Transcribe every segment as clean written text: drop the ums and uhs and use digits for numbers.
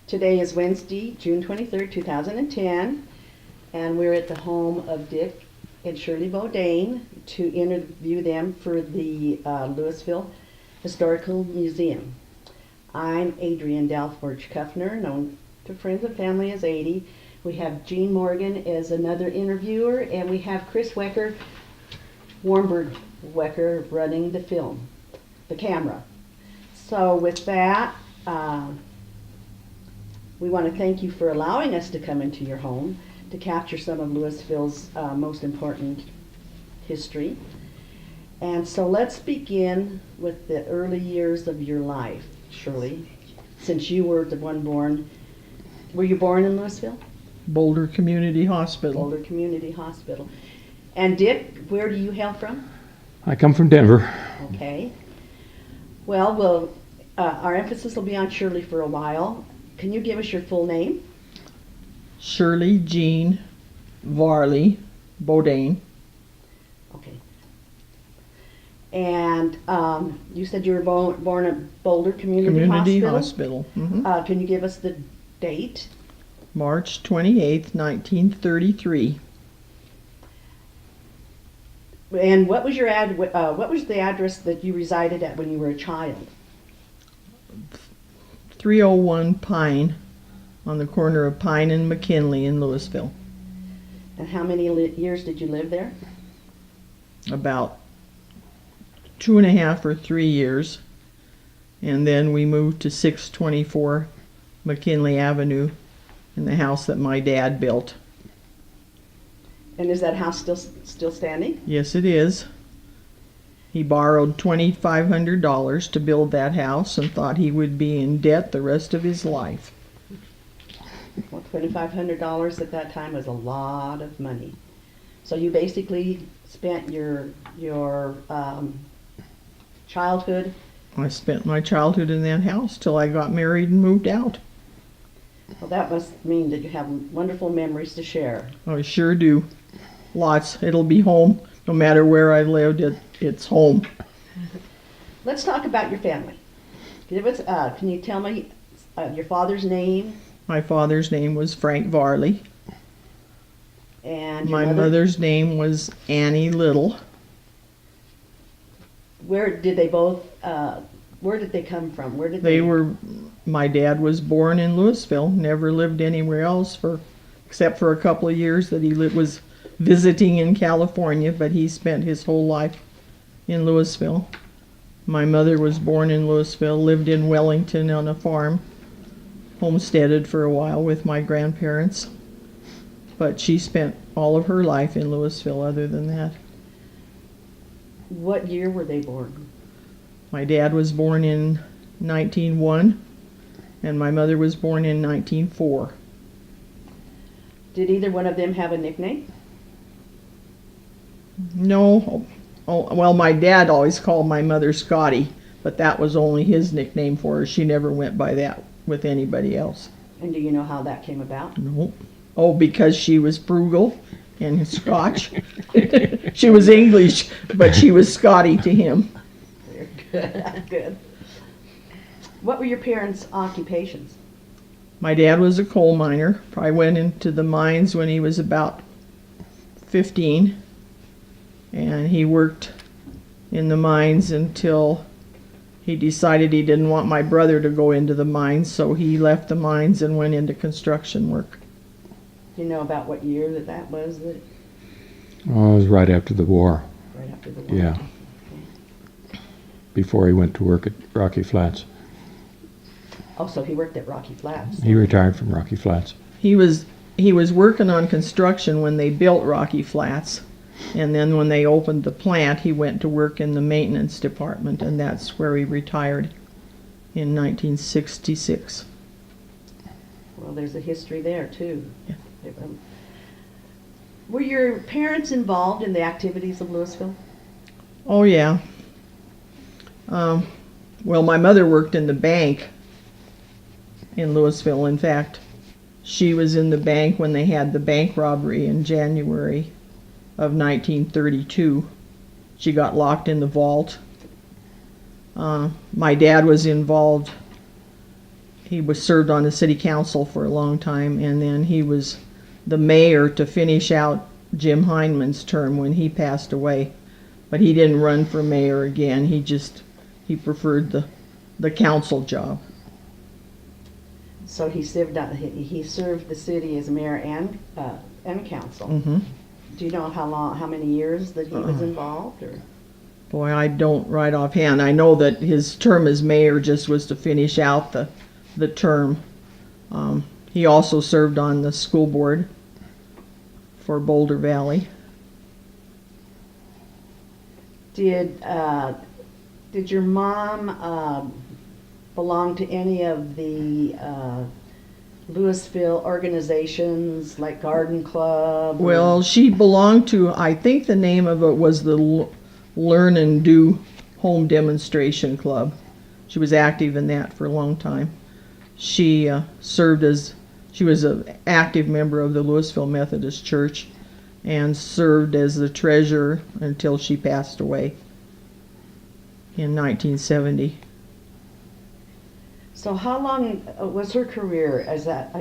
Today is Wednesday, June 23rd, 2010, and we're at the home of Dick and Shirley Bodhaine to interview them for the Louisville Historical Museum. I'm Adrienne Dalforge-Kuffner, known to friends and family as 80. We have Jean Morgan as another interviewer, and we have Chris Wecker, Warmberg Wecker, running the camera. So with that, we want to thank you for allowing us to come into your home to capture some of Louisville's most important history. And so let's begin with the early years of your life, Shirley. Since you were the one born, were you born in Louisville? Boulder Community Hospital. Boulder Community Hospital. And Dick, where do you hail from? I come from Denver. Okay. Well, our emphasis will be on Shirley for a while. Can you give us your full name? Shirley Jean Varley Bodhaine. Okay. And you said you were born at Boulder Community Hospital? Mm-hmm. Can you give us the date? March 28th, 1933. And what was what was the address that you resided at when you were a child? 301 Pine, on the corner of Pine and McKinley in Louisville. And how many years did you live there? About 2.5 or 3 years. And then we moved to 624 McKinley Avenue in the house that my dad built. And is that house still standing? Yes, it is. He borrowed $2,500 to build that house and thought he would be in debt the rest of his life. Well, $2,500 at that time was a lot of money. So you basically spent your childhood. I spent my childhood in that house till I got married and moved out. Well, that must mean that you have wonderful memories to share. I sure do. Lots. It'll be home. No matter where I lived, it's home. Let's talk about your family. Can you tell me your father's name? My father's name was Frank Varley. And my mother's name was Annie Little. Where did they come from? My dad was born in Louisville, never lived anywhere else except for a couple of years that he was visiting in California, but he spent his whole life in Louisville. My mother was born in Louisville, lived in Wellington on a farm, homesteaded for a while with my grandparents, but she spent all of her life in Louisville other than that. What year were they born? My dad was born in 1901, and my mother was born in 1904. Did either one of them have a nickname? No. Oh, well, my dad always called my mother Scotty, but that was only his nickname for her. She never went by that with anybody else. And do you know how that came about? No. Oh, because she was frugal and Scotch. She was English, but she was Scotty to him. Very good. Good. What were your parents' occupations? My dad was a coal miner. I went into the mines when he was about 15, and he worked in the mines until he decided he didn't want my brother to go into the mines, so he left the mines and went into construction work. Do you know about what year that was? Oh, it was right after the war. Right after the war? Yeah. Okay. Before he went to work at Rocky Flats. Oh, so he worked at Rocky Flats. He retired from Rocky Flats. He was working on construction when they built Rocky Flats, and then when they opened the plant, he went to work in the maintenance department, and that's where he retired in 1966. Well, there's a history there, too. Yeah. Were your parents involved in the activities of Louisville? Oh, yeah. Well, my mother worked in the bank in Louisville. In fact, she was in the bank when they had the bank robbery in January of 1932. She got locked in the vault. My dad was involved he was served on the city council for a long time, and then he was the mayor to finish out Jim Heineman's term when he passed away. But he didn't run for mayor again. He preferred the council job. So he served the city as mayor and council. Hmm. Do you know how many years that he was involved? Or? Boy, I don't right offhand. I know that his term as mayor just was to finish out the term. He also served on the school board for Boulder Valley. Did your mom belong to any of the Louisville organizations like Garden Club? Well, she belonged to, I think the name of it was the Learn and Do Home Demonstration Club. She was active in that for a long time. She she was an active member of the Louisville Methodist Church and served as the treasurer until she passed away in 1970. So how long was her career as that?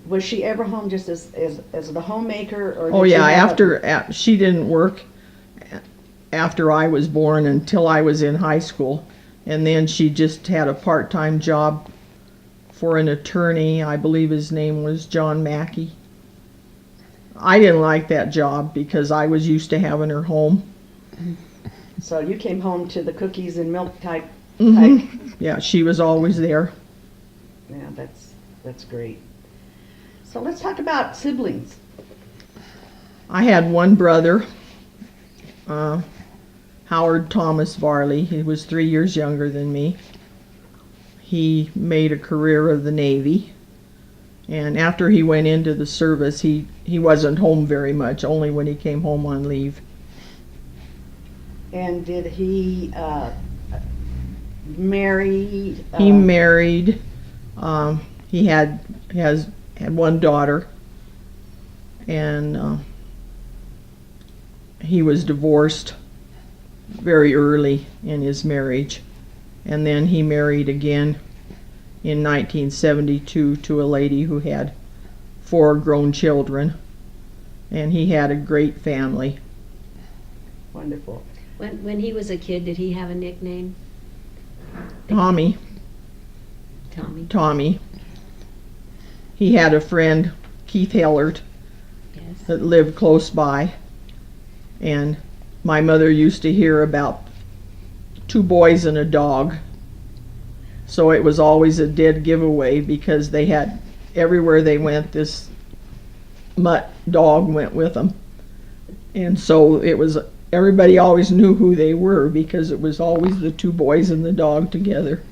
Was she ever home just as the homemaker? Or Oh did yeah, she didn't work after I was born until I was in high school, and then she just had a part-time job for an attorney. I believe his name was John Mackey. I didn't like that job because I was used to having her home. So you came home to the cookies and milk type. Yeah, she was always there. Yeah, that's great. So let's talk about siblings. I had one brother, Howard Thomas Varley. He was 3 years younger than me. He made a career of the Navy, and after he went into the service, he wasn't home very much, only when he came home on leave. And did he marry? He married. He had one daughter, and he was divorced very early in his marriage, and then he married again in 1972 to a lady who had 4 grown children, and he had a great family. Wonderful. When he was a kid, did he have a nickname? Tommy. He had a friend, Keith Hellert, Yes. that lived close by, and my mother used to hear about 2 boys and a dog. So it was always a dead giveaway because they had, everywhere they went, this mutt dog went with them. And so it was, everybody always knew who they were because it was always the 2 boys and the dog together.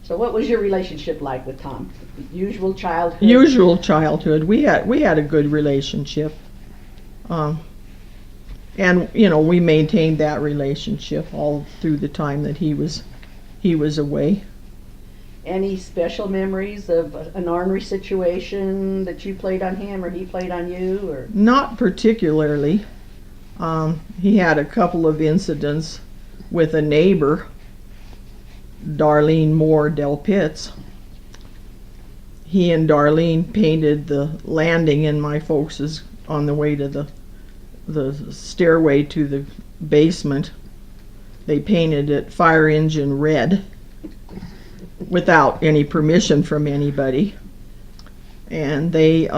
So what was your relationship like with Tom? Usual childhood? Usual childhood. We had a good relationship. And we maintained that relationship all through the time that he was away. Any special memories of an ornery situation that you played on him or he played on you? Or Not particularly. He had a couple of incidents with a neighbor, Darlene Moore Del Pitts. He and Darlene painted the landing in my folks' on the way to the stairway to the basement. They painted it fire engine red without any permission from anybody. And they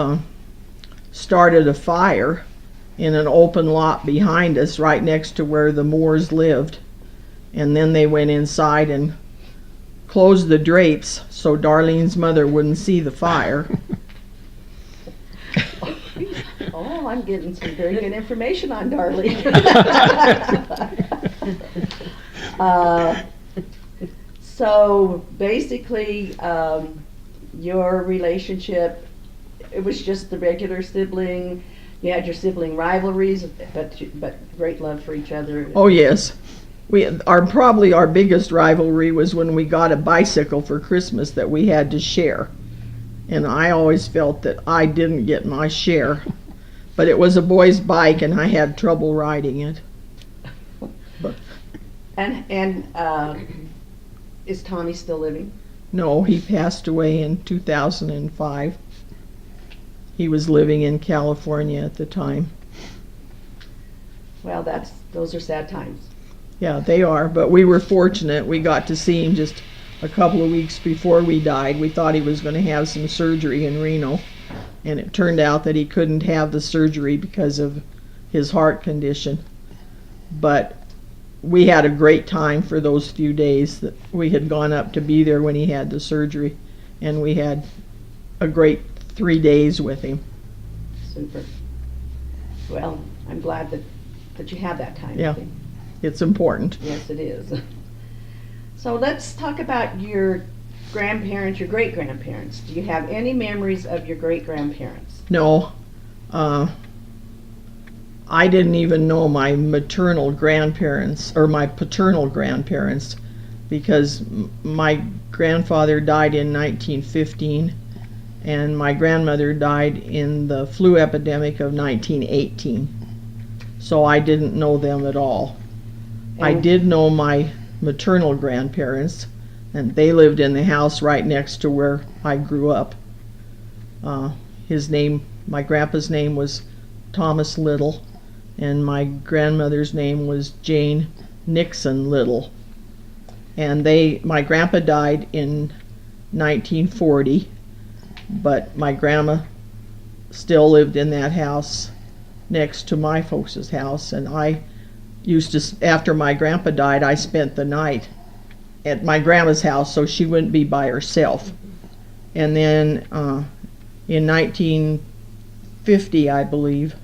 started a fire in an open lot behind us right next to where the Moores lived. And then they went inside and closed the drapes so Darlene's mother wouldn't see the fire. oh, I'm getting some very good information on Darlene. So basically, your relationship, it was just the regular sibling. You had your sibling rivalries, but great love for each other. Oh yes. Probably our biggest rivalry was when we got a bicycle for Christmas that we had to share. And I always felt that I didn't get my share. But it was a boy's bike and I had trouble riding it. And is Tommy still living? No, he passed away in 2005. He was living in California at the time. Well, those are sad times. Yeah, they are, but we were fortunate. We got to see him just a couple of weeks before we died. We thought he was going to have some surgery in Reno, and it turned out that he couldn't have the surgery because of his heart condition. But we had a great time for those few days that we had gone up to be there when he had the surgery, and we had a great 3 days with him. Super. Well, I'm glad that you had that time Yeah. with him. It's important. Yes, it is. So let's talk about your grandparents, your great-grandparents. Do you have any memories of your great-grandparents? No, I didn't even know my maternal grandparents or my paternal grandparents because my grandfather died in 1915 and my grandmother died in the flu epidemic of 1918. So I didn't know them at all. I did know my maternal grandparents, and they lived in the house right next to where I grew up. My grandpa's name was Thomas Little, and my grandmother's name was Jane Nixon Little. And my grandpa died in 1940, but my grandma still lived in that house next to my folks' house, and I used to, after my grandpa died, I spent the night at my grandma's house so she wouldn't be by herself. And then in 1950, I believe,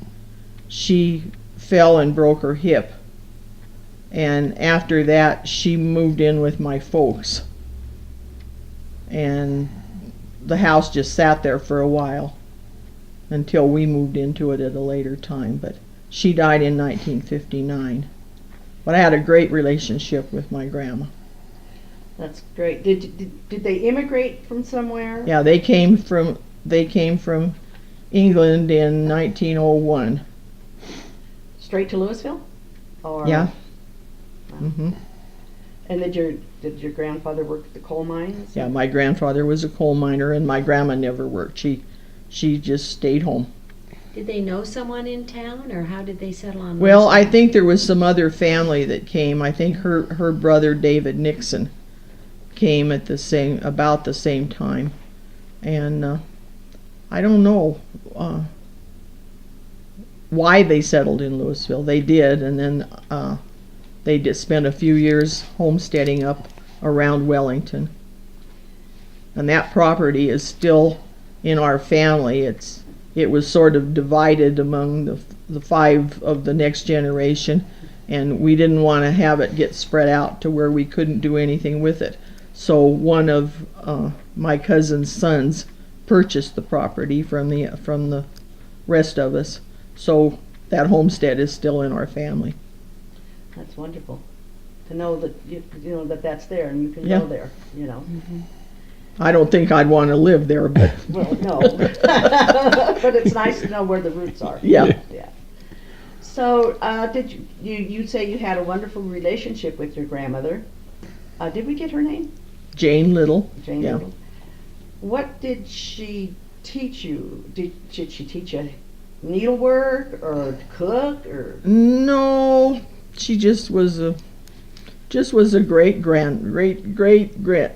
she fell and broke her hip. And after that, she moved in with my folks. And the house just sat there for a while until we moved into it at a later time. But she died in 1959. But I had a great relationship with my grandma. That's great. Did they immigrate from somewhere? Yeah, they came from England in 1901. Straight to Louisville? Or, Yeah. Wow. Hmm. And did your grandfather work at the coal mines? Yeah, my grandfather was a coal miner, and my grandma never worked. She just stayed home. Did they know someone in town, or how did they settle on? Well, I Louisville? think there was some other family that came. I think her brother David Nixon came at about the same time, and I don't know why they settled in Louisville. They did, and then they did spend a few years homesteading up around Wellington, and that property is still in our family. It was sort of divided among the five of the next generation, and we didn't want to have it get spread out to where we couldn't do anything with it. So one of my cousin's sons purchased the property from the rest of us. So that homestead is still in our family. That's wonderful to know that you know that's there and you can Yeah. go there. You know. I don't think I'd want to live there, but Well, no, but it's nice to know where the roots are. yeah. Yeah. So, did you say you had a wonderful relationship with your grandmother? Did we get her name? Jane Little. Jane Yeah. Little. What did she teach you? Did she teach you needlework or to cook or? No, she just was a great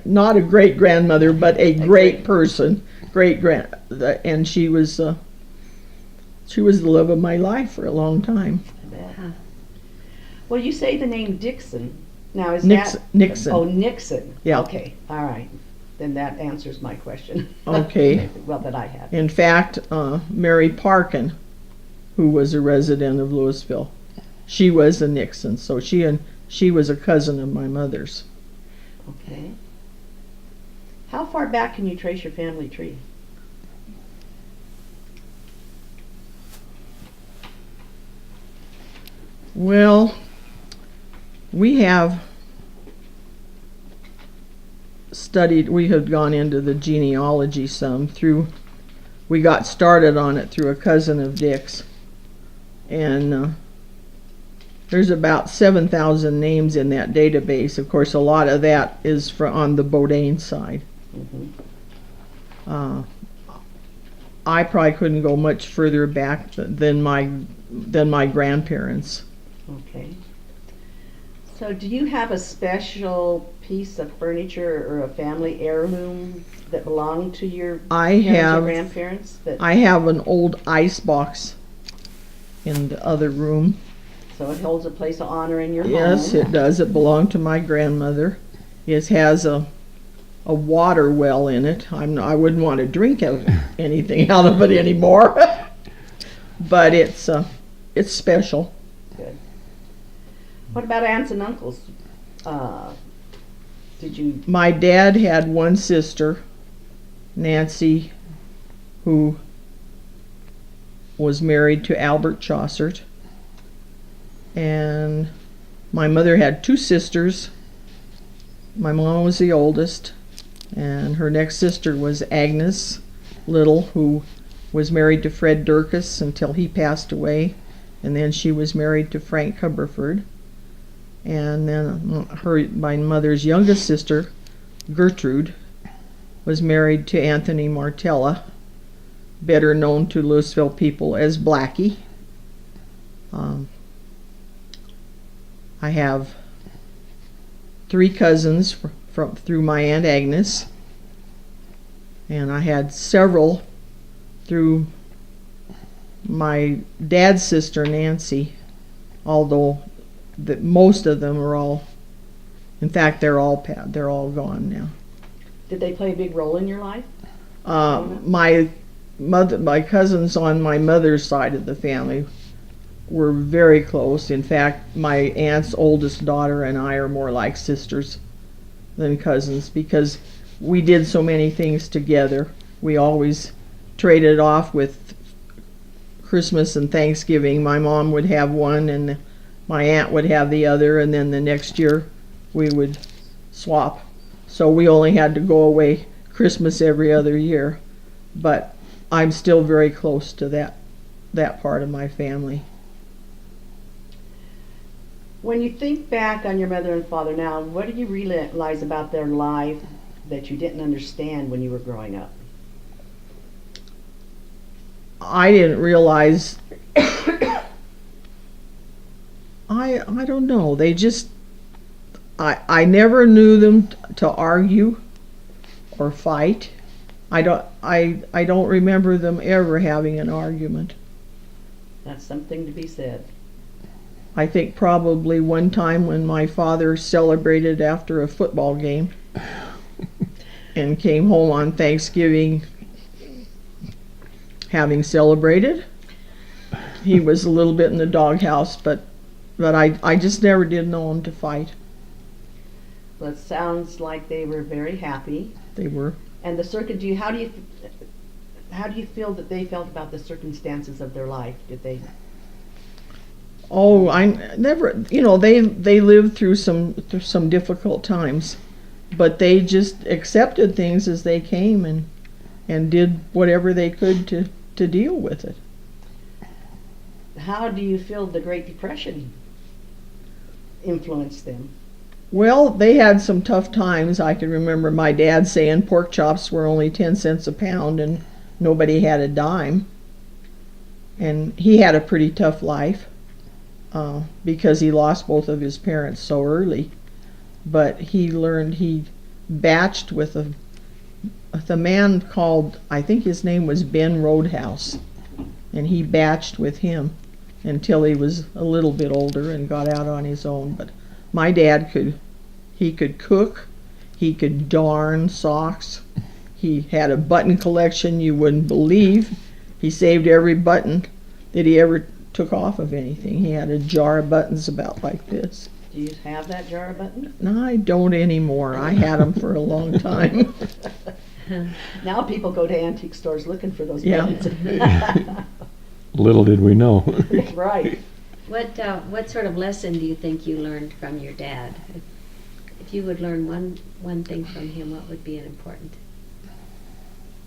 not a great grandmother, but a great person, and she was the love of my life for a long time. Huh. Well, you say the name Dixon. Now is Nixon. Oh, Nixon. Yeah. Okay. All right. Then that answers my question. Okay. Well, that I had. In fact, Mary Parkin, who was a resident of Louisville, she was a Nixon, so she was a cousin of my mother's. Okay. How far back can you trace your family tree? Well, we have gone into the genealogy some we got started on it through a cousin of Dick's, and there's about 7,000 names in that database. Of course, a lot of that is on the Bodhaine side. Mhm. Uh, I probably couldn't go much further back than my grandparents. Okay. So do you have a special piece of furniture or a family heirloom that belonged to your I parents or have grandparents? I have an old ice box in the other room. So it holds a place of honor in your Yes, home. it does. It belonged to my grandmother. It has a water well in it. I wouldn't want to drink anything out of it anymore. But it's special. Good. What about aunts and uncles? Did you? My dad had one sister, Nancy, who was married to Albert Chaucert. And my mother had two sisters. My mom was the oldest, and her next sister was Agnes Little, who was married to Fred Durkis until he passed away, and then she was married to Frank Huberford. And then my mother's youngest sister, Gertrude, was married to Anthony Martella, better known to Louisville people as Blackie. I have 3 cousins through my Aunt Agnes, and I had several through my dad's sister Nancy, although most of them are all, in fact, they're all gone now. Did they play a big role in your life? My cousins on my mother's side of the family were very close. In fact, my aunt's oldest daughter and I are more like sisters than cousins because we did so many things together. We always traded off with Christmas and Thanksgiving. My mom would have one and my aunt would have the other, and then the next year we would swap. So we only had to go away Christmas every other year. But I'm still very close to that part of my family. When you think back on your mother and father now, what do you realize about their life that you didn't understand when you were growing up? I didn't realize. I don't know. They just. I never knew them to argue or fight. I don't remember them ever having an argument. That's something to be said. I think probably one time when my father celebrated after a football game and came home on Thanksgiving having celebrated, he was a little bit in the doghouse, but I just never did know him to fight. Well, it sounds like they were very happy. They were. And how do you feel that they felt about the circumstances of their life? Did they? Oh, I never. They lived through some difficult times, but they just accepted things as they came and did whatever they could to deal with it. How do you feel the Great Depression influenced them? Well, they had some tough times. I can remember my dad saying pork chops were only 10 cents a pound and nobody had a dime. And he had a pretty tough life because he lost both of his parents so early. But he batched with a man called, I think his name was Ben Roadhouse. And he batched with him until he was a little bit older and got out on his own. But my dad could cook, he could darn socks, he had a button collection you wouldn't believe. He saved every button that he ever took off of anything. He had a jar of buttons about like this. Do you have that jar of buttons? No, I don't anymore. I had them for a long time. Now people go to antique stores looking for those Yeah. buttons. Little did we know. Right. What sort of lesson do you think you learned from your dad? If you would learn one thing from him, what would be an important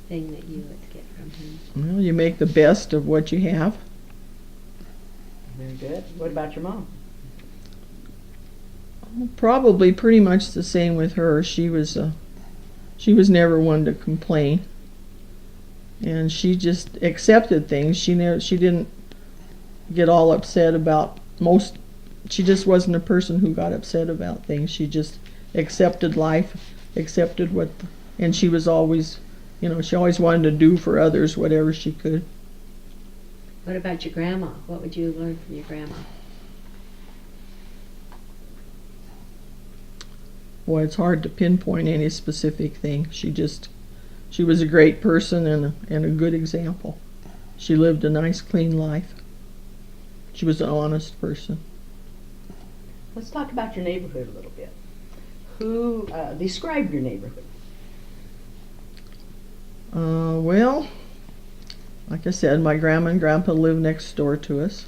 thing that you would get from him? Well, you make the best of what you have. Very good. What about your mom? Probably pretty much the same with her. She She was never one to complain, and she just accepted things. She didn't get all upset about most. She just wasn't a person who got upset about things. She just accepted life, accepted and she was always, she always wanted to do for others whatever she could. What about your grandma? What would you learn from your grandma? Boy, it's hard to pinpoint any specific thing. She was a great person and a good example. She lived a nice, clean life. She was an honest person. Let's talk about your neighborhood a little bit. Who describe your neighborhood? Well, like I said, my grandma and grandpa lived next door to us.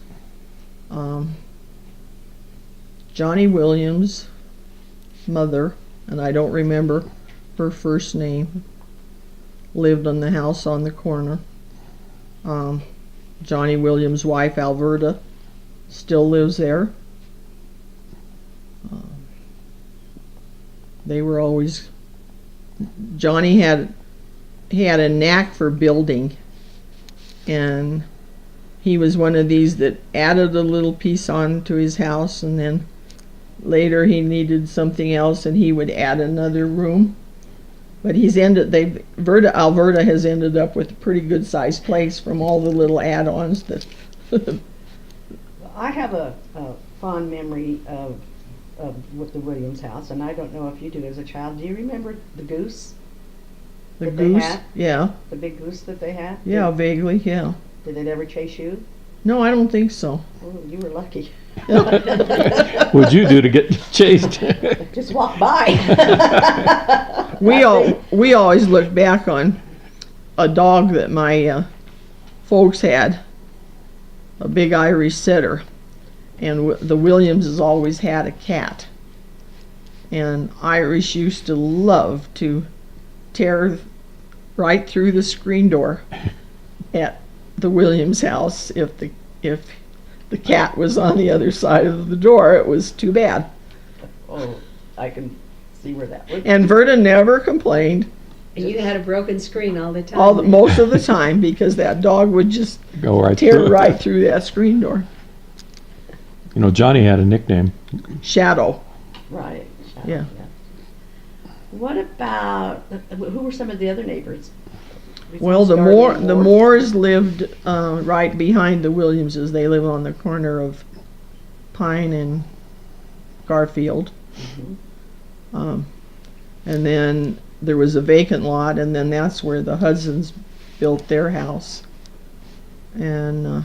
Johnny Williams' mother, and I don't remember her first name, lived in the house on the corner. Johnny Williams' wife, Alberta, still lives there. They were always. Johnny had a knack for building, and he was one of these that added a little piece on to his house, and then later he needed something else and he would add another room. But Alberta has ended up with a pretty good sized place from all the little add-ons that I have a fond memory of with the Williams house, and I don't know if you do as a child. Do you remember the goose? the that they goose, had? yeah, The big goose that they had? yeah, vaguely, yeah. Did it ever chase you? No, I don't think so. Oh, you were lucky. What'd you do to get chased? Just walk by. We always look back on a dog that my folks had, a big Irish setter, and the Williamses always had a cat. And Irish used to love to tear right through the screen door at the Williams house if the cat was on the other side of the door. It was too bad. Oh, I can see where that would. And Verda never complained. And you had a broken screen all the time. Most of the time, because that dog would just Go right tear through it. right through that screen door. You know, Johnny had a nickname. Shadow. Right. Yeah. What about who were some of the other neighbors? Well, the Starting in Moores lived right behind the Williamses. They live on the corner of Pine and Garfield. Mhm. And then there was a vacant lot, and then that's where the Hudsons built their house. And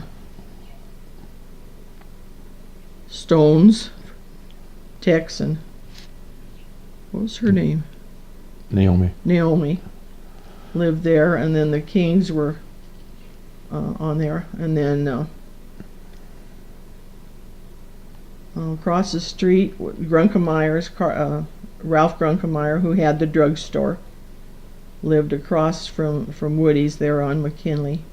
Stones, Tex, and what was her name? Naomi lived there, and then the Kings were on there, and then across the street, Grunkemeier's, Ralph Grunkemeyer, who had the drugstore, lived across from Woody's there on McKinley.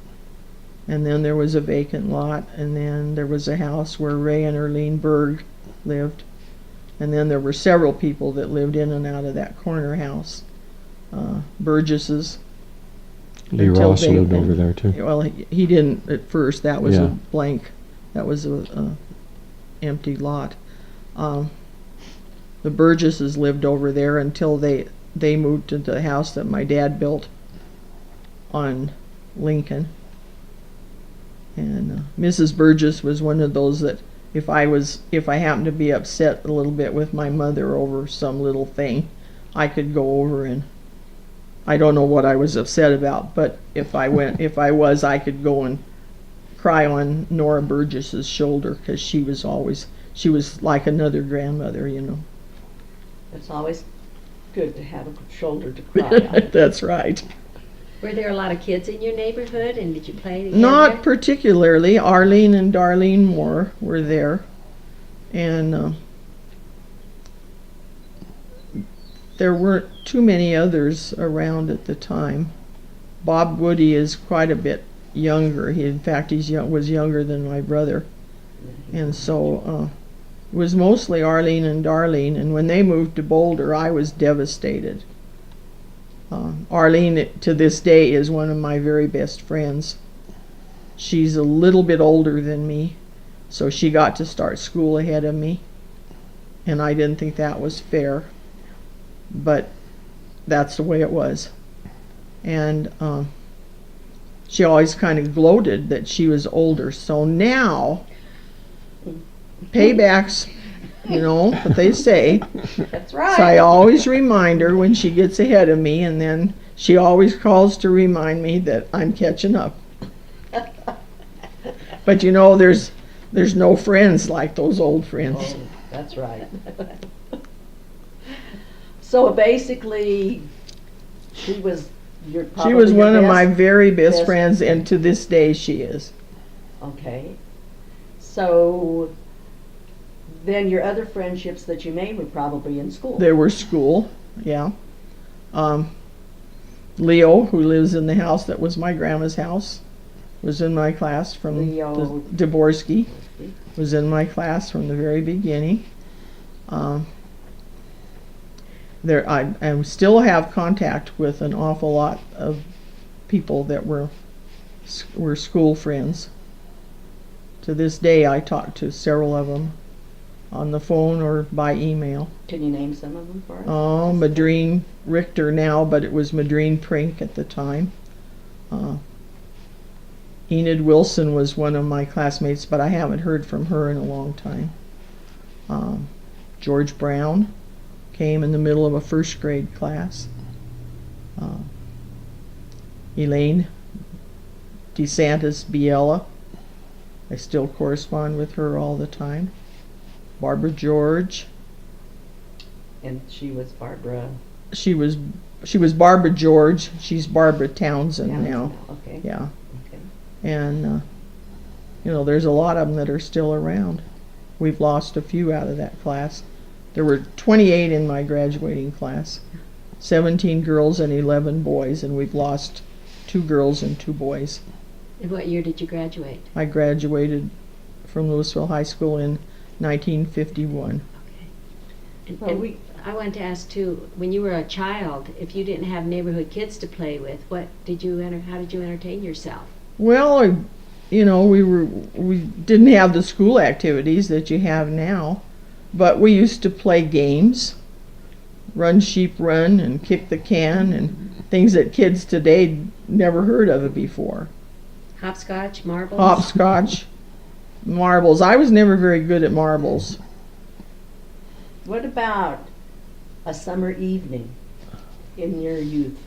And then there was a vacant lot, and then there was a house where Ray and Erlene Berg lived. And then there were several people that lived in and out of that corner house. Burgesses. Lee Until Ross lived over there too. Well, he didn't at first. That was Yeah. a blank. That was a empty lot. The Burgesses lived over there until they moved into the house that my dad built on Lincoln. And Mrs. Burgess was one of those that if I happened to be upset a little bit with my mother over some little thing, I could go over and I don't know what I was upset about, but if I could go and cry on Nora Burgess's shoulder, because she was like another grandmother, you know. It's always good to have a shoulder to cry on. That's right. Were there a lot of kids in your neighborhood, and did you play together? Not particularly. Arlene and Darlene Moore were there, and there weren't too many others around at the time. Bob Woody is quite a bit younger. In fact, was younger than my brother, and so it was mostly Arlene and Darlene. And when they moved to Boulder, I was devastated. Arlene, to this day, is one of my very best friends. She's a little bit older than me, so she got to start school ahead of me, and I didn't think that was fair, but that's the way it was. And she always kind of gloated that she was older. So now, paybacks, you know what they say. That's right. So I always remind her when she gets ahead of me, and then she always calls to remind me that I'm catching up. But you know, there's no friends like those old friends. Oh, that's right. So basically, she was She was one of my very best best friends, and to this day she is. Okay. So then your other friendships that you made were probably in school. They were school, yeah. Leo, who lives in the house that was my grandma's house, was in my class from Leo Dvorsky, was in my class from the very beginning. I still have contact with an awful lot of people that were school friends. To this day, I talk to several of them on the phone or by email. Can you name some of them for us? Oh, Madrine Richter now, but it was Madrine Prink at the time. Enid Wilson was one of my classmates, but I haven't heard from her in a long time. George Brown came in the middle of a first grade class. Elaine DeSantis Biella, I still correspond with her all the time. Barbara George. And she was Barbara. She was Barbara George. She's Barbara Townsend now. Okay. Yeah. Okay. And you know, there's a lot of them that are still around. We've lost a few out of that class. There were 28 in my graduating class, 17 girls and 11 boys, and we've lost 2 girls and 2 boys. And what year did you graduate? I graduated from Louisville High School in 1951. And, Well, and I wanted to ask too, when you were a child, if you didn't have neighborhood kids to play with, how did you entertain yourself? Well, you know, we didn't have the school activities that you have now, but we used to play games, run sheep run and kick the can, and things that kids today never heard of it before. Hopscotch, marbles? Hopscotch, marbles. I was never very good at marbles. What about a summer evening in your youth?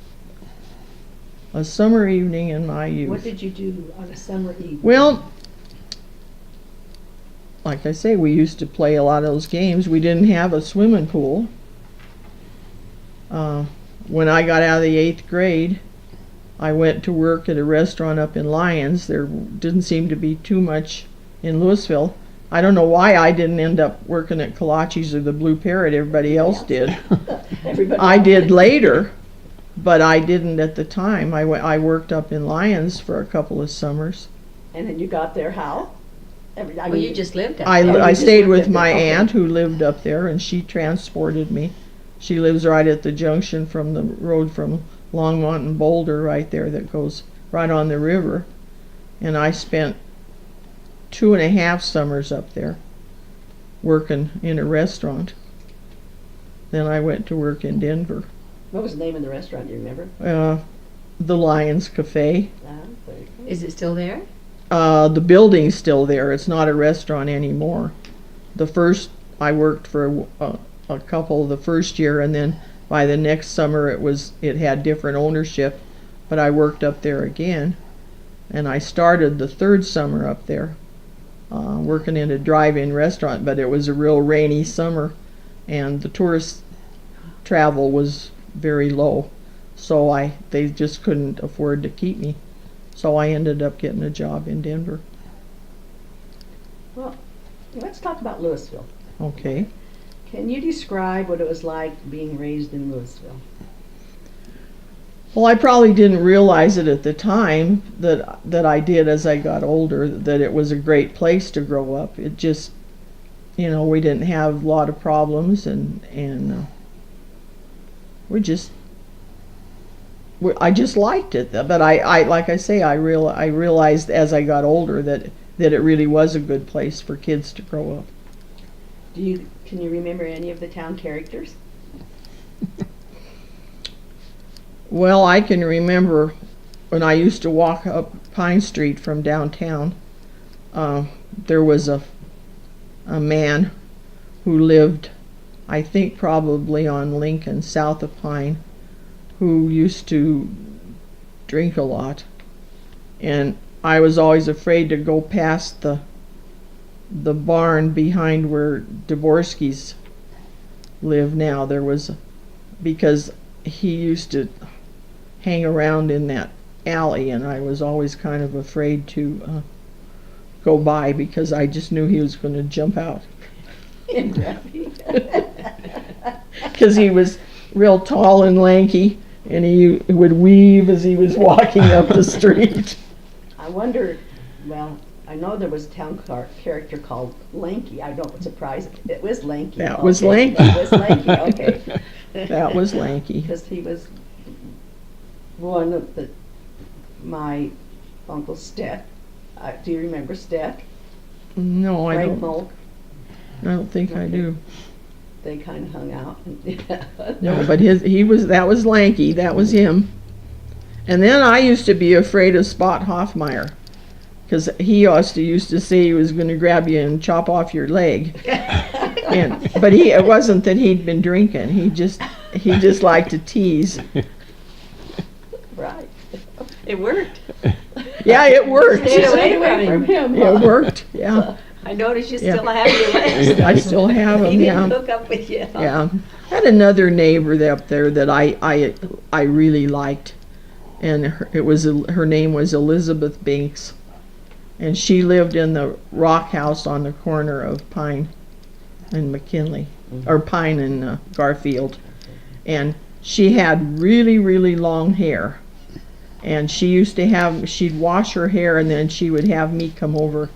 A summer evening in my youth. What did you do on a summer evening? Well, like I say, we used to play a lot of those games. We didn't have a swimming pool. When I got out of the 8th grade, I went to work at a restaurant up in Lyons. There didn't seem to be too much in Louisville. I don't know why I didn't end up working at Kolachi's or the Blue Parrot. Everybody else did. I did later, but I didn't at the time. I worked up in Lyons for a couple of summers. And then you got there how? Well, you just lived up I there. you just stayed lived with up my there. Okay. aunt who lived up there, and she transported me. She lives right at the junction from the road from Longmont and Boulder, right there, that goes right on the river. And I spent 2.5 summers up there working in a restaurant. Then I went to work in Denver. What was the name of the restaurant, do you remember? The Lions Cafe. Very good. Is it still there? The building's still there. It's not a restaurant anymore. I worked for a couple the first year, and then by the next summer it had different ownership, but I worked up there again, and I started the 3rd summer up there working in a drive-in restaurant, but it was a real rainy summer and the tourist travel was very low, so they just couldn't afford to keep me. So I ended up getting a job in Denver. Well, let's talk about Louisville. Okay. Can you describe what it was like being raised in Louisville? Well, I probably didn't realize it at the time that I did as I got older, that it was a great place to grow up. It just, we didn't have a lot of problems, and we just I just liked it. But I like I say, I realized as I got older that it really was a good place for kids to grow up. Can you remember any of the town characters? Well, I can remember when I used to walk up Pine Street from downtown. There was a man who lived, I think probably on Lincoln, south of Pine, who used to drink a lot. And I was always afraid to go past the barn behind where Dvorsky's live now. Because he used to hang around in that alley, and I was always kind of afraid to go by because I just knew he was going to jump out. Because he was real tall and lanky, and he would weave as he was walking up the street. I wonder, well, I know there was a town character called Lanky. I don't surprise it was Lanky. That was Lanky. That was Lanky, okay. That was Lanky. Because he was one of my Uncle Steck. Do you remember Steck? No, I Frank don't. Molk. I don't think I do. They kind of hung out. No, but that was Lanky. That was him. And then I used to be afraid of Spot Hoffmeyer, because he used to say he was going to grab you and chop off your leg. But it wasn't that he'd been drinking. He just liked to tease. Right. It worked. Yeah, it worked. Stayed away from him. It worked. Yeah. I noticed you Yeah. still have your legs. I still have He them. didn't Yeah. hook up with you. Yeah. I had another neighbor up there that I really liked, and her name was Elizabeth Binks, and she lived in the rock house on the corner of Pine and McKinley, or Pine and Garfield, and she had really, really long hair, and she'd wash her hair, and then she would have me come over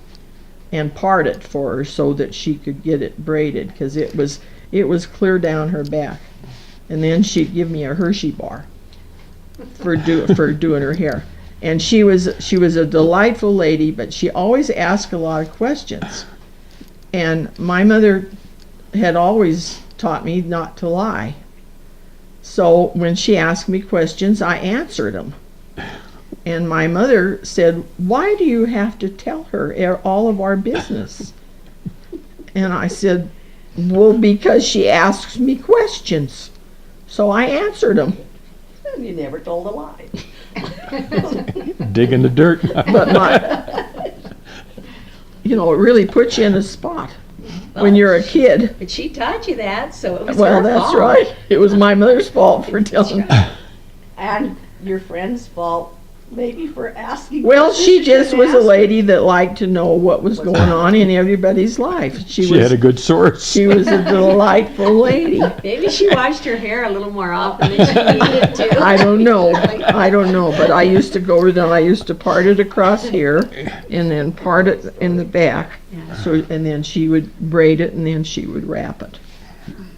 and part it for her so that she could get it braided, because it was clear down her back, and then she'd give me a Hershey bar for doing her hair. And she was a delightful lady, but she always asked a lot of questions, and my mother had always taught me not to lie. So when she asked me questions, I answered them. And my mother said, "Why do you have to tell her all of our business?" And I said, "Well, because she asks me questions." So I answered them. And you never told a lie. Dig in the dirt. But it really puts you in a spot when you're a kid. But she taught you that, so it was Well, her that's fault. right. It was my mother's fault for telling. And your friend's fault, maybe, for asking. Well, questions she you just shouldn't was a ask. lady that liked to know what was going on in everybody's life. She had a good source. She was a delightful lady. Maybe she washed her hair a little more often than she needed to. I don't know, but I used to go over there, I used to part it across here and then part it in the back. Yeah. So, and then she would braid it and then she would wrap it.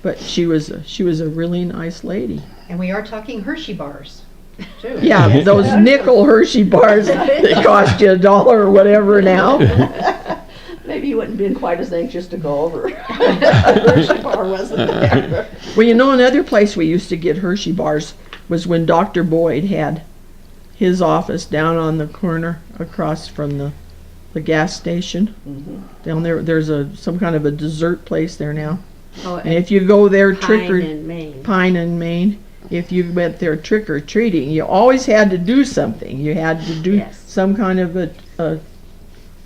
But she was a really nice lady. And we are talking Hershey bars, too. Yeah, those nickel Hershey bars that cost you $1 or whatever now. Maybe you wouldn't have been quite as anxious to go over. Hershey bar wasn't there. Well, another place we used to get Hershey bars was when Dr. Boyd had his office down on the corner across from the gas station. Mhm. Down there, there's some kind of a dessert place there now. Oh, And if you go there Pine in Maine. Pine and Maine, if you went there trick or treating, you always had to do something. You had to do Yes. some kind of a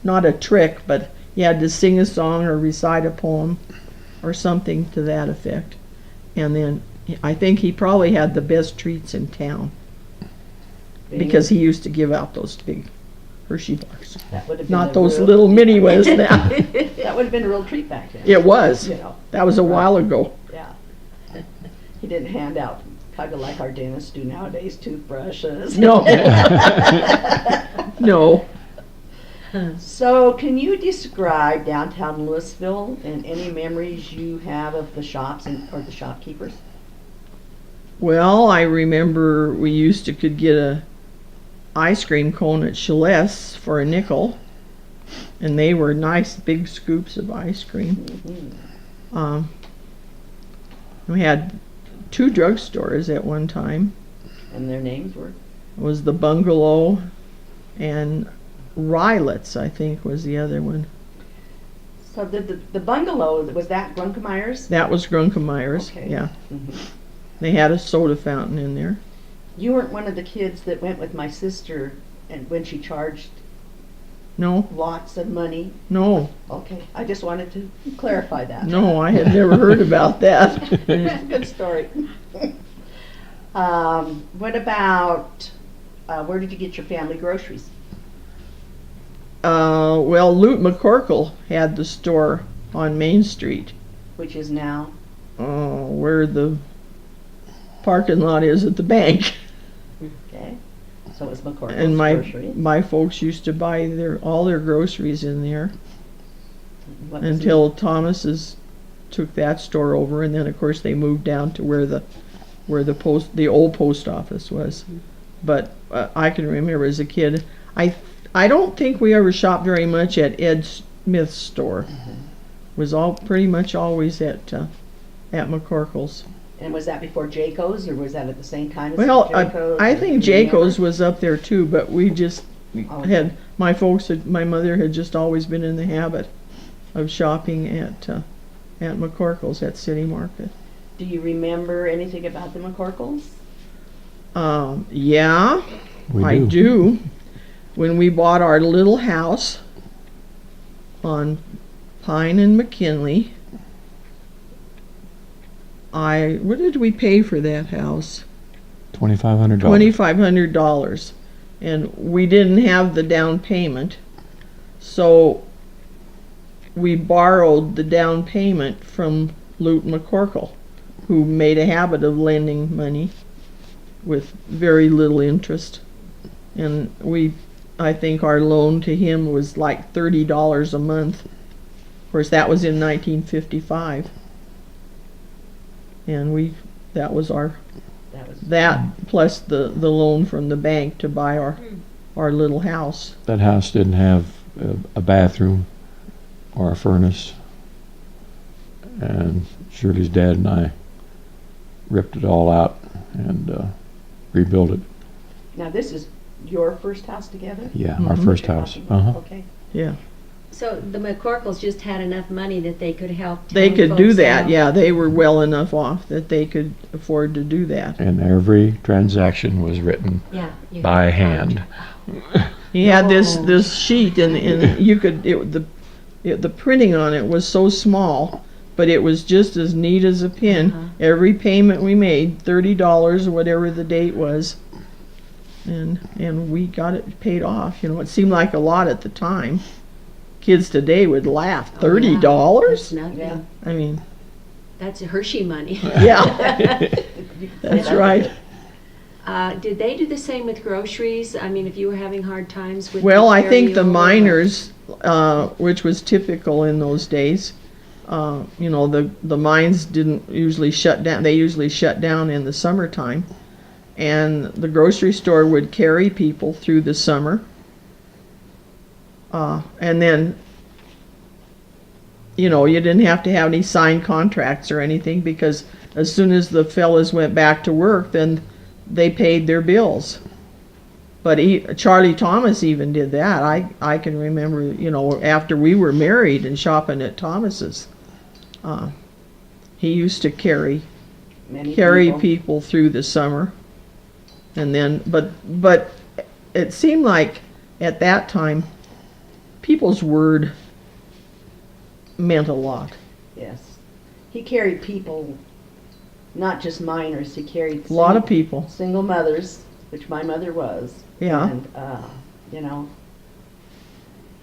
not a trick, but you had to sing a song or recite a poem or something to that effect. And then I think he probably had the best treats in town because he used to give out those big Hershey bars. That would have been Not a those real- little mini ones now. That would have been a real treat back then. It was. You know, That was a while ago. yeah. He didn't hand out, kind of like our dentists do nowadays, toothbrushes. No. No. So, can you describe downtown Louisville and any memories you have of the shops or the shopkeepers? Well, I remember we could get a ice cream cone at Shirley's for a nickel, and they were nice big scoops of ice cream. Mhm. We had 2 drugstores at one time. And their names were? It was the Bungalow and Rylett's, I think, was the other one. So the bungalow, was that Grunkemeier's? That was Grunkemeier's, Okay. yeah. Mhm. They had a soda fountain in there. You weren't one of the kids that went with my sister and when she charged No, lots of money? no, Okay, I just wanted to clarify that. no, I had never heard about that. It's a good story. What about, where did you get your family groceries? Well, Lute McCorkle had the store on Main Street, Which is now, where the parking lot is at the bank. okay, so it was McCorkle's And grocery. my folks used to buy all their groceries in there What was until Thomas's took that store over, and then of course they moved down to where the old post office was. But I can remember as a kid, I don't think we ever shopped very much at Ed Smith's store. Was all pretty much always at McCorkle's. And was that before Jayco's, or was that at the same time as Well, Jayco's? I or think do you remember? Jayco's was up there too, but we just Oh, had my mother had just always been in the habit of shopping at McCorkle's at City Market. Do you remember anything about the McCorkles? Yeah, We I do. do. When we bought our little house on Pine and McKinley, what did we pay for that house? $2,500. $2,500, and we didn't have the down payment, so we borrowed the down payment from Lute McCorkle, who made a habit of lending money with very little interest, and I think our loan to him was like $30 a month. Of course, that was in 1955, and that was our that plus the loan from the bank to buy our little house. That house didn't have a bathroom or a furnace, and Shirley's dad and I ripped it all out and rebuilt it. Now, this is your first house together? Yeah, our Mhm. first You're house. talking about? Okay. Yeah, So the McCorkles just had enough money that they could help they town could do folks that. out. Yeah, they were well enough off that they could afford to do that. And every transaction was written Yeah. you by had to hand. He had this Oh. sheet, and you could the printing on it was so small, but it was just as neat as a pin. Uh-huh. Every payment we made, $30 or whatever the date was, and we got it paid off. You know, it seemed like a lot at the time. Kids today would laugh. Oh, yeah. That's $30? nothing. Yeah. I mean, That's Hershey money. yeah, that's right. Did they do the same with groceries? I mean, if you were having hard times with Well, I carry think the over, miners, which was typical in those days, you know, the mines didn't usually shut down. They usually shut down in the summertime, and the grocery store would carry people through the summer, and then, you know, you didn't have to have any signed contracts or anything, because as soon as the fellas went back to work, then they paid their bills. But Charlie Thomas even did that. I can remember, you know, after we were married and shopping at Thomas's, he used to carry Many people through the summer, and then but it seemed like at that time people's word meant a lot. Yes. He carried people, not just minors, he carried A lot of people. single mothers, which my mother was. Yeah. And, you know,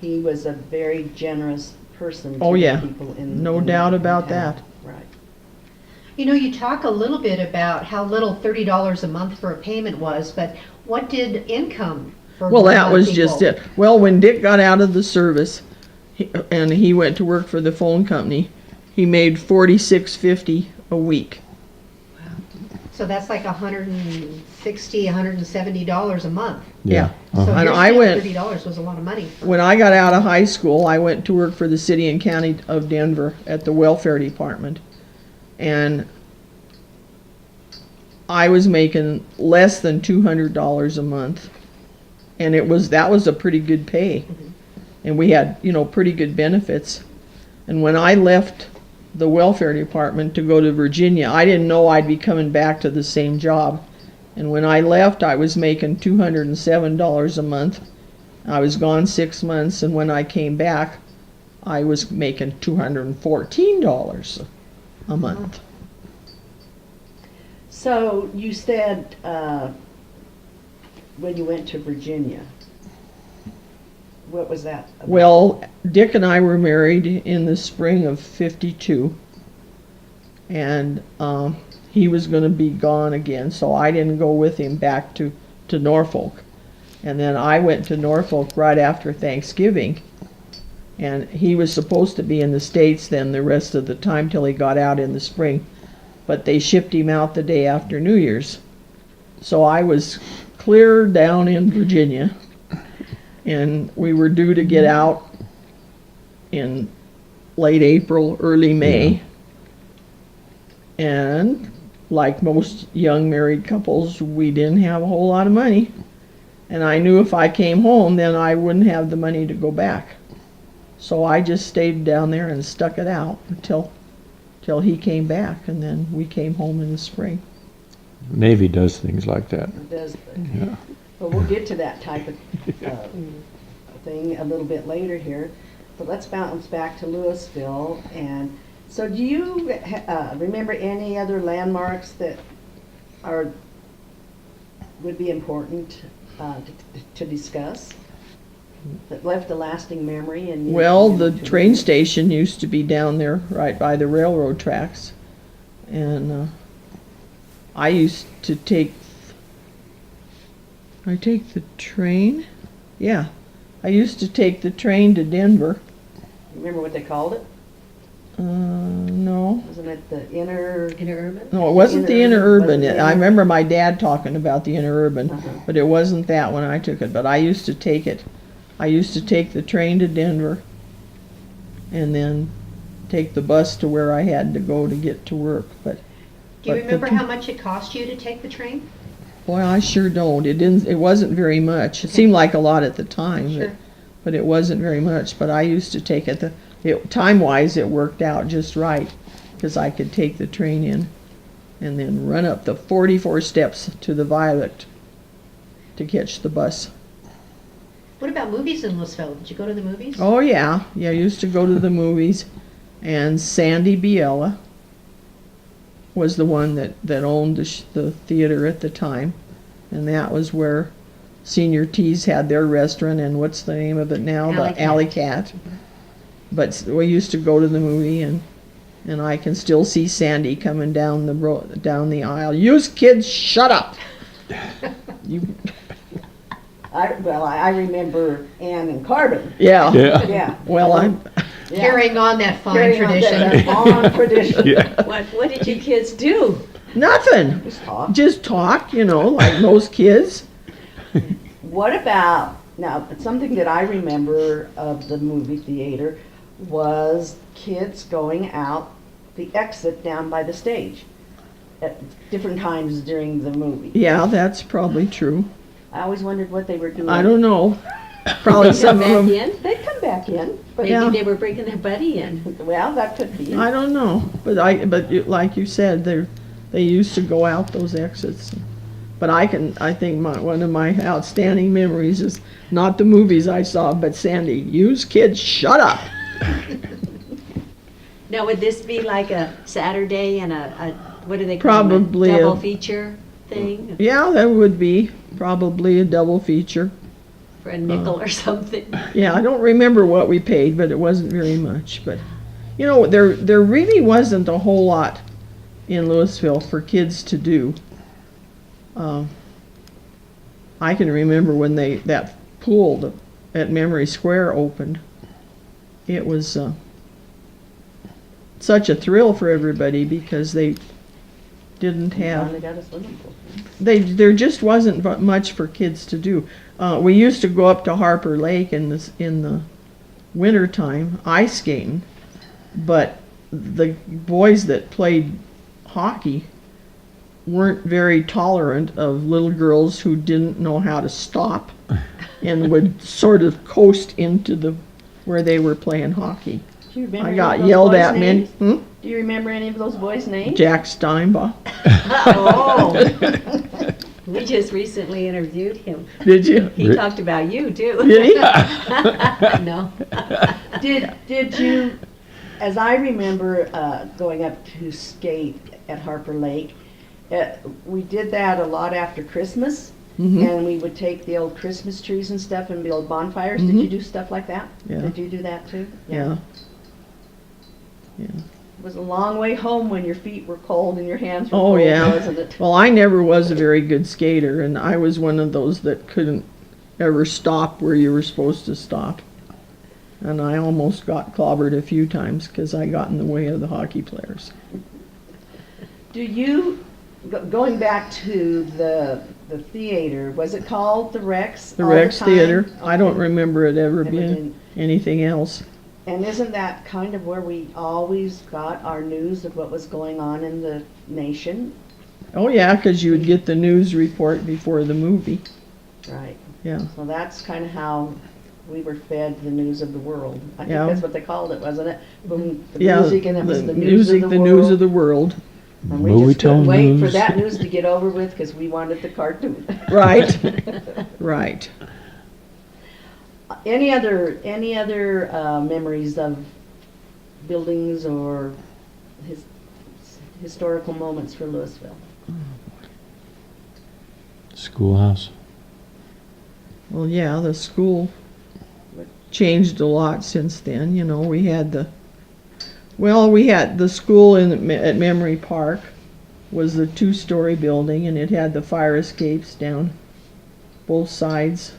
he was a very generous person to Oh, the yeah. people in No in- doubt in about town. that. Right. You know, you talk a little bit about how little $30 a month for a payment was, but what did income for Well, that Vermont was people? just it. Well, when Dick got out of the service, and he went to work for the phone company, he made $46.50 a week. So that's like $160, $170 a month. Yeah. So And your I still went- $30 was a lot of money. When I got out of high school, I went to work for the city and county of Denver at the welfare department. And I was making less than $200 a month. And that was a pretty good pay. And we had, pretty good benefits. And when I left the welfare department to go to Virginia, I didn't know I'd be coming back to the same job. And when I left, I was making $207 a month. I was gone 6 months, and when I came back, I was making $214 a month. So you said when you went to Virginia, what was that about? Well, Dick and I were married in the spring of '52, and he was going to be gone again, so I didn't go with him back to Norfolk. And then I went to Norfolk right after Thanksgiving, and he was supposed to be in the States then the rest of the time till he got out in the spring, but they shipped him out the day after New Year's. So I was clear down in Virginia, and we were due to get out in late April, early May. And like most young married couples, we didn't have a whole lot of money. And I knew if I came home, then I wouldn't have the money to go back. So I just stayed down there and stuck it out until he came back, and then we came home in the spring. Navy does things like that. It does, Yeah. but we'll get to that type of thing a little bit later here. But let's bounce back to Louisville. And so do you remember any other landmarks that would be important to discuss, that left a lasting memory? And Well, the train station used to be down there right by the railroad tracks. And I used to take the train? Yeah. I used to take the train to Denver. Remember what they called it? No. Wasn't it the inner? Interurban? No, it wasn't the Interurban. interurban. Wasn't I it? remember my dad talking about the interurban, Uh-huh. but it wasn't that when I took it. But I used to take it. I used to take the train to Denver and then take the bus to where I had to go to get to work. But Do you But the remember two- how much it cost you to take the train? boy, I sure don't. It wasn't very much. It seemed like a lot at the time, Sure. but it wasn't very much. But I used to take it. Time-wise, it worked out just right because I could take the train in and then run up the 44 steps to the Viaduct to catch the bus. What about movies in Louisville? Did you go to the movies? Oh yeah, I used to go to the movies, and Sandy Biella was the one that owned the theater at the time, and that was where Senior Teas had their restaurant, and what's the name of it now? Alley The Cat. Alley Cat. But we used to go to the movie, and I can still see Sandy coming down the aisle. You kids, shut up! You, I remember Ann and Carbon. yeah. Yeah. Yeah. Well, I'm. Yeah. Carrying on that fine Carrying on tradition. that long tradition. Yeah. What did you kids do? Nothing. Just talk. Just talk, like most kids. What about, now, something that I remember of the movie theater was kids going out the exit down by the stage at different times during the movie. Yeah, that's probably true. I always wondered what they were doing. I don't know. Probably some Come of back them. in? They'd come back in, but, Maybe Yeah. they were bringing their buddy in. well, that could be. I don't know, like you said, they used to go out those exits. But I think one of my outstanding memories is not the movies I saw, but Sandy, you kids, shut up. Now, would this be like a Saturday and a what do they call it? Probably Double a- feature thing Yeah, that would be probably a double feature. for a nickel or something? Yeah, I don't remember what we paid, but it wasn't very much. But there really wasn't a whole lot in Louisville for kids to do. I can remember when that pool at Memory Square opened. It was such a thrill for everybody because didn't have. Finally got a swimming pool. There just wasn't much for kids to do. We used to go up to Harper Lake in the winter time ice skating, but the boys that played hockey weren't very tolerant of little girls who didn't know how to stop and would sort of coast into where they were playing hockey. Do you remember I any got of those yelled boys' at many. names? Do you remember any of those boys' names? Jack Steinbach. Oh. We just recently interviewed him. Did you? He talked about you too. Did he? No. Did you, as I remember going up to skate at Harper Lake, we did that a lot after Christmas, and we would take the old Christmas trees and stuff and build bonfires. Did you do stuff like that? Yeah. Did you do that too? Yeah. Yeah. It was a long way home when your feet were cold and your hands were Oh, cold, yeah. wasn't it? Well, I never was a very good skater, and I was one of those that couldn't ever stop where you were supposed to stop. And I almost got clobbered a few times because I got in the way of the hockey players. Do you, going back to the theater, was it called the Rex? The all Rex time? Theater, I don't Okay. remember it ever Never being did. anything else. And isn't that kind of where we always got our news of what was going on in the nation? Oh, yeah, because you would get the news report before the movie. Right. Yeah. So that's kind of how we were fed the news of the world. I think Yeah. that's what they called it, wasn't it? Boom, the Yeah, music, and it was the the news music, of the the world. news of the world. And we just couldn't Movie-tone wait for news. that news to get over with because we wanted the cartoon. Right. Right. Any other memories of buildings or historical moments for Louisville? Schoolhouse. Well, yeah, the school changed a lot since then. You know, we had the school at Memory Park was the 2-story building, and it had the fire escapes down both sides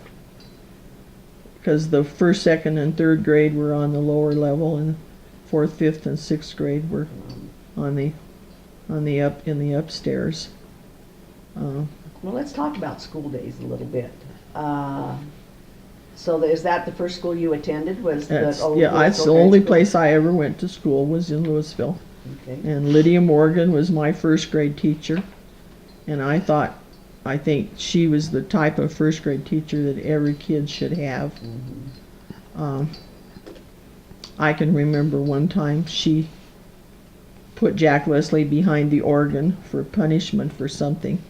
because the first, second, and third grade were on the lower level, and fourth, fifth, and sixth grade were in the upstairs. Well, let's talk about school days a little bit. So is that the first school you attended? Was That's the old the Louisville only Grade School? place I ever went to school was in Louisville. Okay. And Lydia Morgan was my first grade teacher, and I think she was the type of first grade teacher that every kid should have. I can remember one time she put Jack Leslie behind the organ for punishment for something,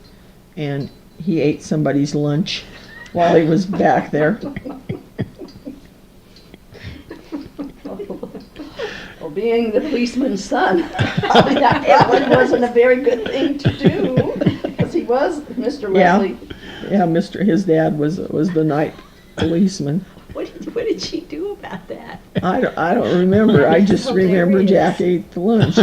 and he ate somebody's lunch while he was back there. Well, being the policeman's son, that wasn't a very good thing to do, because he was Mr. Yeah. Leslie. Yeah, his dad was the night policeman. What did she do about that? I don't remember. I just That's remember hilarious. Jack ate the lunch.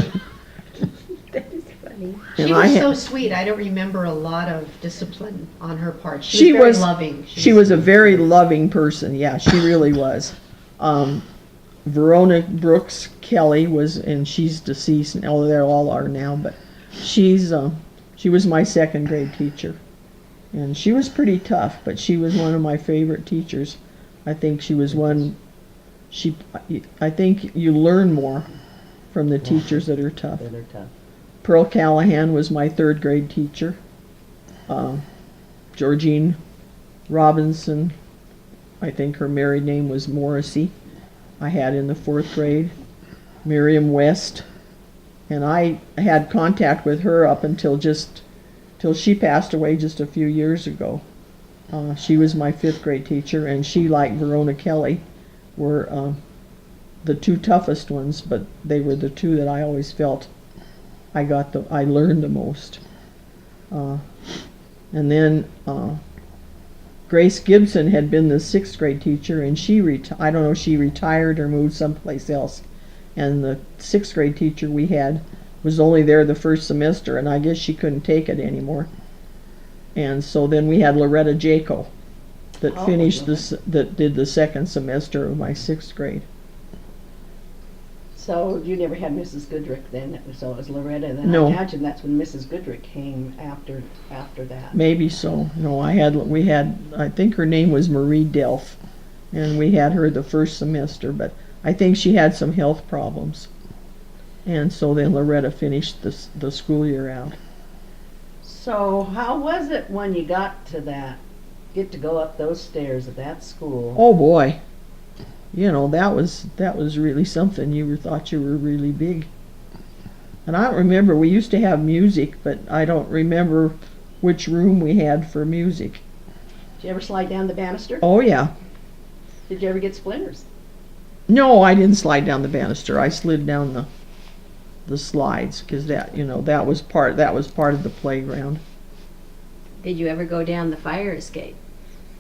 That is funny. She And was I so had- sweet. I don't remember a lot of discipline on her part. She She was very was- loving. She was a very loving person. Yeah, she really was. Verona Brooks Kelly was, and she's deceased. Oh, they all are now, but she was my second grade teacher, and she was pretty tough, but she was one of my favorite teachers. I think she was one. I think you learn more from the teachers that are tough. That are tough. Pearl Callahan was my third grade teacher. Georgine Robinson, I think her married name was Morrissey, I had in the fourth grade. Miriam West, and I had contact with her up until till she passed away just a few years ago. She was my fifth grade teacher, and she, like Verona Kelly, were the two toughest ones, but they were the two that I always felt I learned the most. And then Grace Gibson had been the sixth grade teacher, and I don't know if she retired or moved someplace else. And the sixth grade teacher we had was only there the first semester, and I guess she couldn't take it anymore. And so then we had Loretta Jaco that Oh, finished okay. that did the second semester of my sixth grade. So you never had Mrs. Goodrick then, so it was Loretta, and then No. I imagine that's when Mrs. Goodrick came after that. Maybe so. No, we had, I think her name was Marie Delph, and we had her the first semester, but I think she had some health problems. And so then Loretta finished the school year out. So how was it when you got to get to go up those stairs at that school? Oh boy. You know, that was really something. Thought you were really big. And I don't remember, we used to have music, but I don't remember which room we had for music. Did you ever slide down the banister? Oh yeah. Did you ever get splinters? No, I didn't slide down the banister. I slid down the slides, because that was part of the playground. Did you ever go down the fire escape?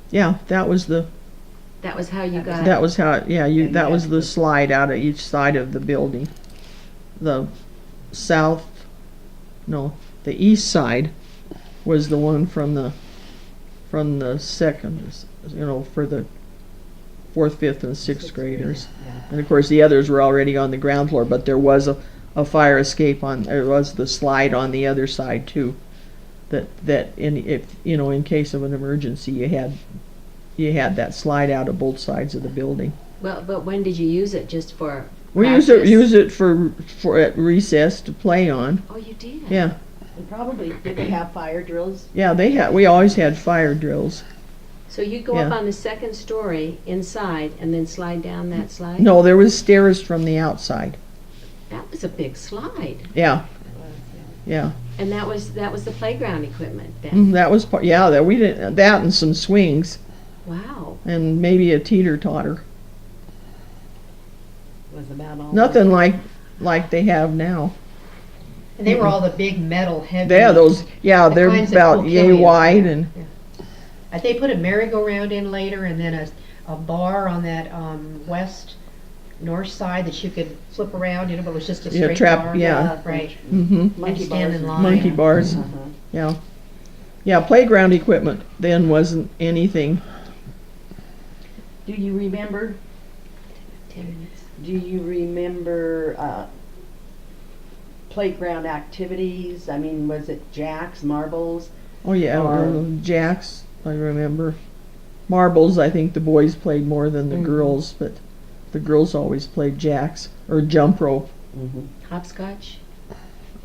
Yeah, that was how that was the slide out of each side of the building. The east side was the one from the second, for the 4th, 5th, and 6th graders. Yeah. And of course the others were already on the ground floor, but there was a fire escape there was the slide on the other side too. That in case of an emergency you had that slide out of both sides of the building. Well, but when did you use it? Just for We practice? use it for at recess to play on. Oh, you did? Yeah. And probably, did they have fire drills? Yeah, we always had fire drills. So you go up Yeah. on the second story inside and then slide down that slide? No, there was stairs from the outside. That was a big slide. Yeah. Yeah. And that was the playground equipment then? That was part, yeah, that we didn't, that and some swings Wow. and maybe a teeter-totter. Was about all. Nothing like they have now. And they were all the big metal heavy. They're The they're kinds that about will yay kill you. wide and They put a merry-go-round in later, and then a bar on that north side that you could flip around, but it was just a Yeah, straight trap- bar. yeah. Right. mm-hmm, And stand in line. monkey bars. Uh-huh. Yeah. Yeah, playground equipment then wasn't anything. Do you remember 10 minutes. Do you remember playground activities? I mean, was it jacks, marbles? Oh yeah, jacks, I remember. Marbles, I think the boys played more than the girls, but the girls always played jacks or jump rope. Mm-hmm. Hopscotch?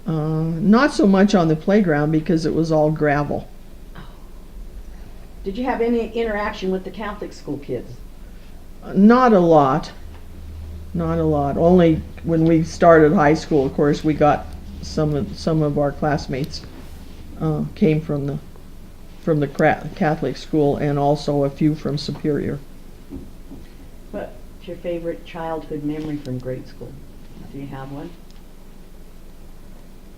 Not so much on the playground because it was all gravel. Did you have any interaction with the Catholic school kids? Not a lot. Not a lot. Only when we started high school, of course, we got some of our classmates came from the Catholic school, and also a few from Superior. What's your favorite childhood memory from grade school? Do you have one?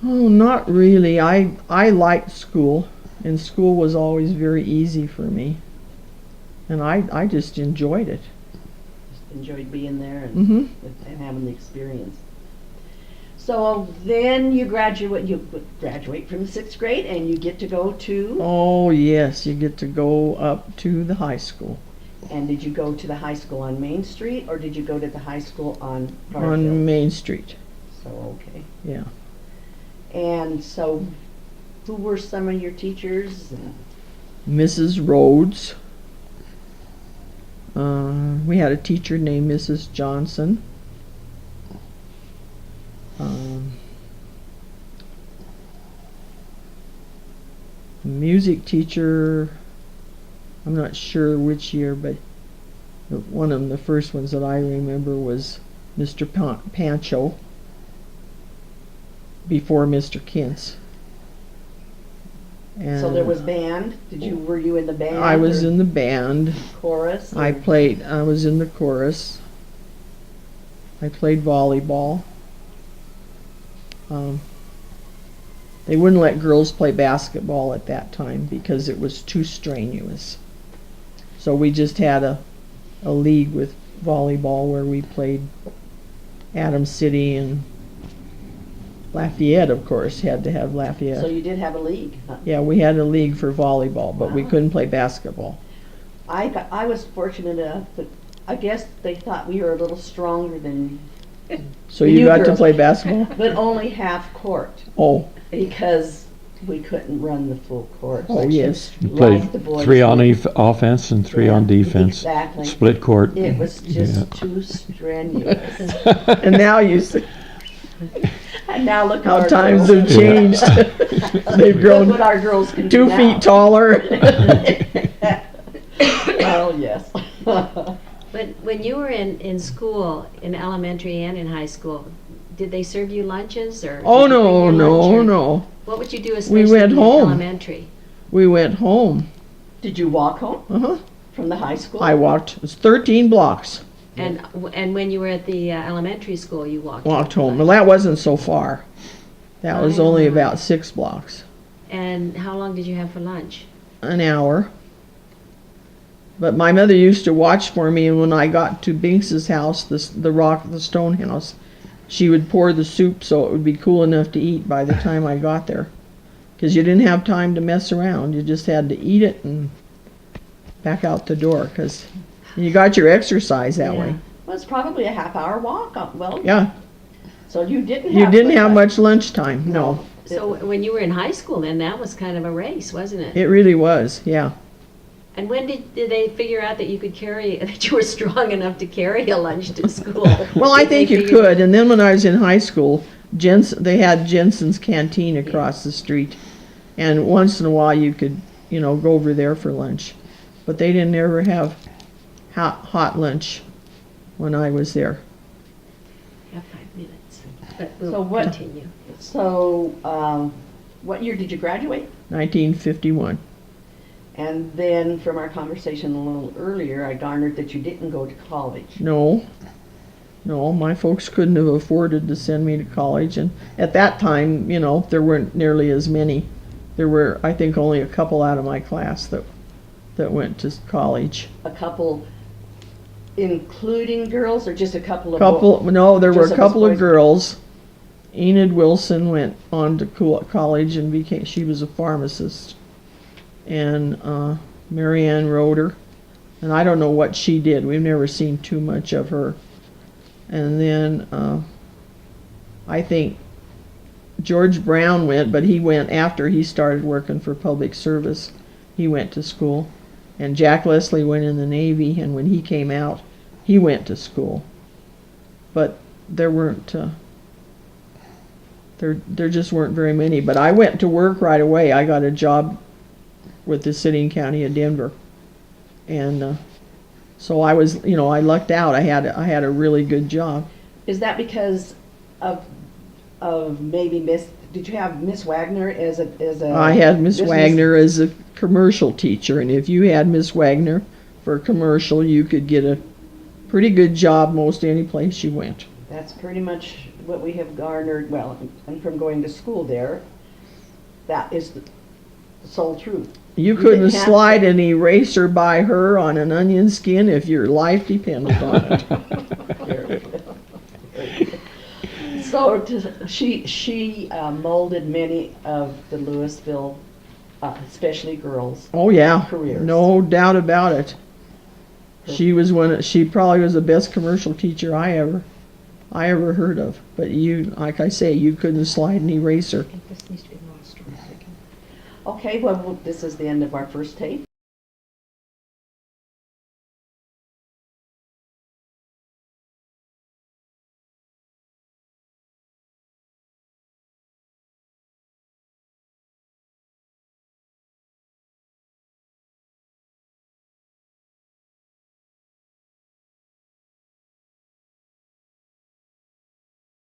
Oh, not really. I liked school, and school was always very easy for me, and I just enjoyed it. Just enjoyed being there and, Mhm. and having the experience. So then you graduate from the 6th grade, and you get to go to. Oh yes, you get to go up to the high school. And did you go to the high school on Main Street, or did you go to the high school on Garfield? On Main Street. So okay. Yeah. And so, who were some of your teachers? Mrs. Rhodes. We had a teacher named Mrs. Johnson. Music teacher, I'm not sure which year, but one of the first ones that I remember was Mr. Pancho, before Mr. Kintz. And So there was band. Were you in the band? I was or in the band. chorus. I was in the chorus. I played volleyball. They wouldn't let girls play basketball at that time because it was too strenuous. So we just had a league with volleyball where we played Adams City and Lafayette, of course, had to have Lafayette. So you did have a league. Huh? Yeah, we had a league for volleyball, but we Wow. couldn't play basketball. I was fortunate enough, but I guess they thought we were a little stronger than So you You got to girls. play basketball? But only half court, Oh, because we couldn't run the full court. oh, yes. You Like the played boys 3 on did. offense and 3 Yeah, on defense. exactly. Split court. It was just Yeah. too strenuous. And now you see And now look at how our times girls. have changed. They've Look grown what our girls can do 2 now. feet taller. Oh, yes. When you were in school, in elementary and in high school, did they serve you lunches or? Oh, did you bring no, your lunch, no, or no. What would you do especially went in home. elementary? We went home. Did you walk home Uh-huh. from the high school? I walked, it was 13 blocks. And when you were at the elementary school, you walked Home. Well, that wasn't so far. That was only Wow. about 6 blocks. And how long did you have for lunch? An hour. But my mother used to watch for me, and when I got to Binks's house, the stone house, she would pour the soup so it would be cool enough to eat by the time I got there. Because you didn't have time to mess around. You just had to eat it and back out the door. Because you got your exercise that way. Well, it's probably a half-hour walk. Well, Yeah, so you didn't you have didn't have much lunchtime. No, So when you were in high school, then that was kind of a race, wasn't it? it really was. Yeah. And when did they figure out that you could carry, that you were strong enough to carry a lunch to school? Well, I Did they think you figure- could. And then when I was in high school, they had Jensen's Canteen across the street. And once in a while you could, go over there for lunch. But they didn't ever have hot lunch when I was there. Have 5 minutes, but we'll So what- continue. So, what year did you graduate? 1951. And then from our conversation a little earlier, I garnered that you didn't go to college. No, my folks couldn't have afforded to send me to college. And at that time, there weren't nearly as many. There were, I think, only a couple out of my class that went to college. A couple, including girls, or just a couple of No, there were Just a of couple of boys? girls. Enid Wilson went on to college and she was a pharmacist. And Marianne Roeder. And I don't know what she did. We've never seen too much of her. And then I think George Brown went, but he went after he started working for public service. He went to school. And Jack Leslie went in the Navy, and when he came out, he went to school. But there weren't, there just weren't very many. But I went to work right away. I got a job with the city and county of Denver. And so I was, I lucked out. I had a really good job. Is that because of maybe did you have Miss Wagner as a I had Miss business- Wagner as a commercial teacher, and if you had Miss Wagner for commercial, you could get a pretty good job most any place you went. That's pretty much what we have garnered, well, and from going to school there, that is the sole truth. You didn't couldn't have slide to- an eraser by her on an onion skin if your life depended on it. Very good. Very good. So she molded many of the Louisville, especially girls. Oh yeah, Careers. no doubt about it. She probably was the best commercial teacher I ever heard of. But like I say, you couldn't slide an eraser. This needs to be lost. Okay, well, this is the end of our first tape.